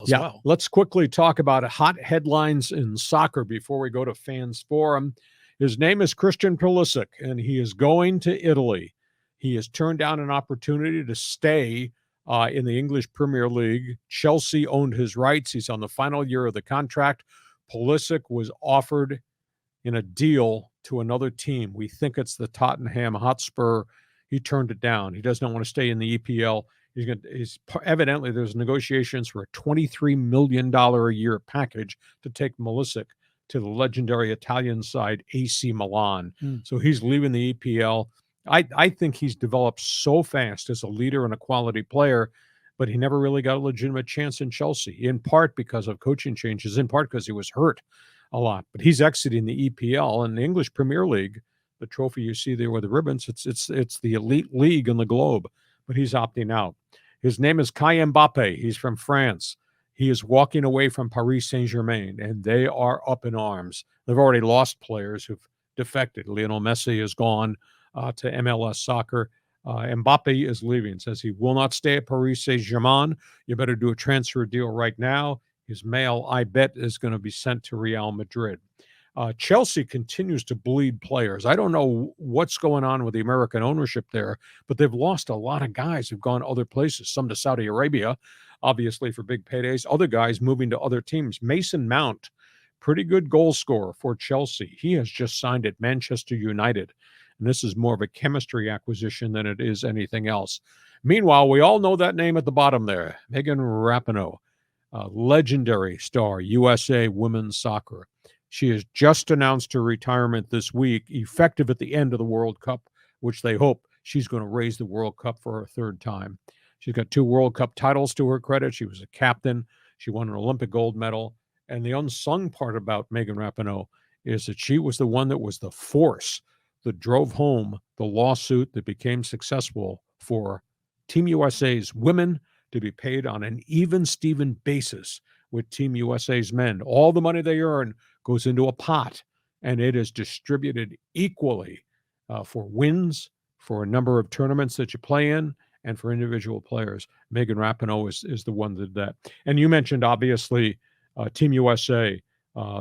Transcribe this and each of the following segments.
as well. Let's quickly talk about hot headlines in soccer before we go to Fans Forum. His name is Christian Pulisic, and he is going to Italy. He has turned down an opportunity to stay in the English Premier League. Chelsea owned his rights. He's on the final year of the contract. Pulisic was offered in a deal to another team. We think it's the Tottenham Hotspur. He turned it down. He does not want to stay in the EPL. Evidently, there's negotiations for a $23 million a year package to take Pulisic to the legendary Italian side, AC Milan. So he's leaving the EPL. I think he's developed so fast as a leader and a quality player, but he never really got a legitimate chance in Chelsea, in part because of coaching changes, in part because he was hurt a lot. But he's exiting the EPL and the English Premier League. The trophy you see there with the ribbons, it's the elite league in the globe, but he's opting out. His name is Kai Mbappe. He's from France. He is walking away from Paris Saint-Germain, and they are up in arms. They've already lost players who've defected. Lionel Messi is gone to MLS soccer. Mbappe is leaving, says he will not stay at Paris Saint-Germain. You better do a transfer deal right now. His mail, I bet, is going to be sent to Real Madrid. Chelsea continues to bleed players. I don't know what's going on with the American ownership there, but they've lost a lot of guys who've gone other places, some to Saudi Arabia, obviously for big paydays, other guys moving to other teams. Mason Mount, pretty good goal scorer for Chelsea. He has just signed at Manchester United, and this is more of a chemistry acquisition than it is anything else. Meanwhile, we all know that name at the bottom there, Megan Rapinoe, legendary star, USA women's soccer. She has just announced her retirement this week, effective at the end of the World Cup, which they hope she's going to raise the World Cup for her third time. She's got 2 World Cup titles to her credit. She was a captain. She won an Olympic gold medal. And the unsung part about Megan Rapinoe is that she was the one that was the force that drove home the lawsuit that became successful for Team USA's women to be paid on an even-steven basis with Team USA's men. All the money they earn goes into a pot, and it is distributed equally for wins, for a number of tournaments that you play in, and for individual players. Megan Rapinoe is the one that did that. And you mentioned, obviously, Team USA.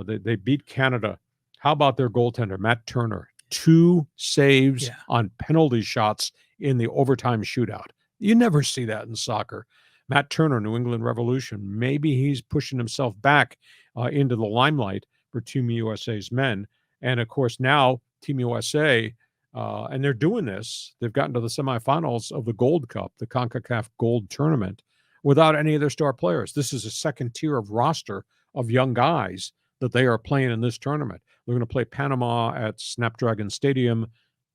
They beat Canada. How about their goaltender, Matt Turner? 2 saves on penalty shots in the overtime shootout. You never see that in soccer. Matt Turner, New England Revolution, maybe he's pushing himself back into the limelight for Team USA's men. And, of course, now Team USA, and they're doing this, they've gotten to the semifinals of the Gold Cup, the CONCACAF Gold Tournament, without any of their star players. This is a second tier of roster of young guys that they are playing in this tournament. They're going to play Panama at Snapdragon Stadium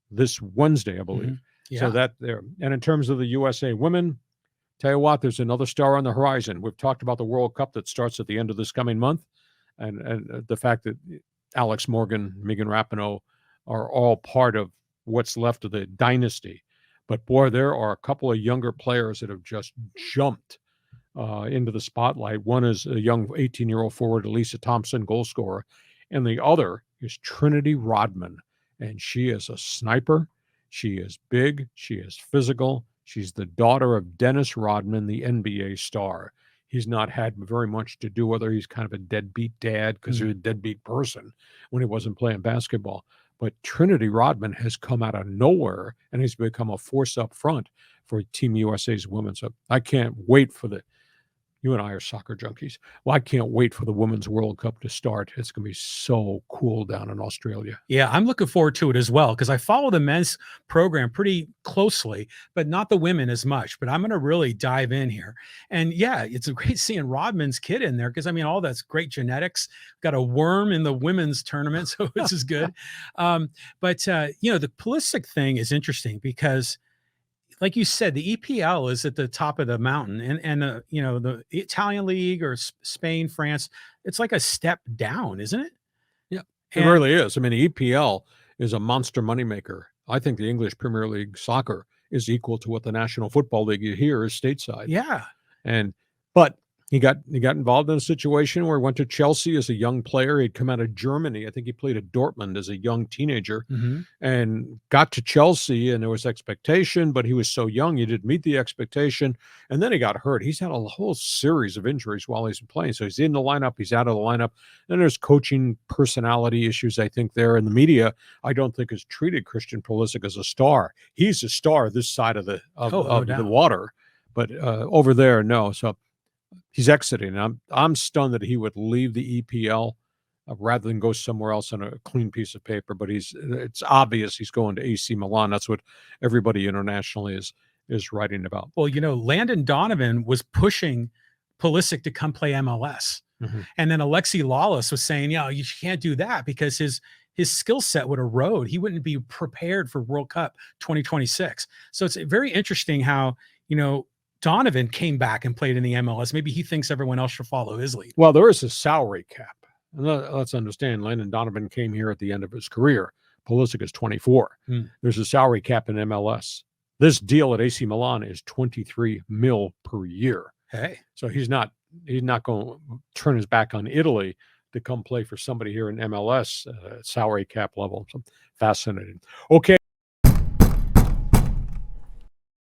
this Wednesday, I believe. So that there. And in terms of the USA women, tell you what, there's another star on the horizon. We've talked about the World Cup that starts at the end of this coming month, and the fact that Alex Morgan, Megan Rapinoe are all part of what's left of the dynasty. But, boy, there are a couple of younger players that have just jumped into the spotlight. One is a young 18-year-old forward, Elisa Thompson, goal scorer, and the other is Trinity Rodman, and she is a sniper. She is big. She is physical. She's the daughter of Dennis Rodman, the NBA star. He's not had very much to do with her. He's kind of a deadbeat dad because he's a deadbeat person when he wasn't playing basketball. But Trinity Rodman has come out of nowhere and has become a force up front for Team USA's women. So I can't wait for you and I are soccer junkies. Well, I can't wait for the Women's World Cup to start. It's going to be so cool down in Australia. Yeah, I'm looking forward to it as well because I follow the men's program pretty closely, but not the women as much. But I'm going to really dive in here. And yeah, it's great seeing Rodman's kid in there because, I mean, all that's great genetics. Got a worm in the women's tournament, so this is good. But the Pulisic thing is interesting because, like you said, the EPL is at the top of the mountain, and the Italian league or Spain, France, it's like a step down, isn't it? Yeah, it really is. I mean, the EPL is a monster moneymaker. I think the English Premier League soccer is equal to what the National Football League here is stateside. Yeah. But He got involved in a situation where he went to Chelsea as a young player. He'd come out of Germany. I think he played at Dortmund as a young teenager Mhm. and got to Chelsea, and there was expectation, but he was so young, he didn't meet the expectation, and then he got hurt. He's had a whole series of injuries while he's been playing. So he's in the lineup, he's out of the lineup. And there's coaching personality issues, I think, there. And the media, I don't think, has treated Christian Pulisic as a star. He's a star this side of Oh, no the doubt. water, but over there, no. So he's exiting. I'm stunned that he would leave the EPL rather than go somewhere else on a clean piece of paper. But it's obvious he's going to AC Milan. That's what everybody internationally is writing about. Well, Landon Donovan was pushing Pulisic to come play MLS. Mhm. And then Alexi Lawless was saying, you can't do that because his skill set would erode. He wouldn't be prepared for World Cup 2026. So it's very interesting how, Donovan came back and played in the MLS. Maybe he thinks everyone else should follow his lead. Well, there is a salary cap. And let's understand, Landon Donovan came here at the end of his career. Pulisic is 24. Mm. There's a salary cap in MLS. This deal at AC Milan is 23 mil per year. Hey. So he's not going to turn his back on Italy to come play for somebody here in MLS salary cap level. So fascinating. Okay.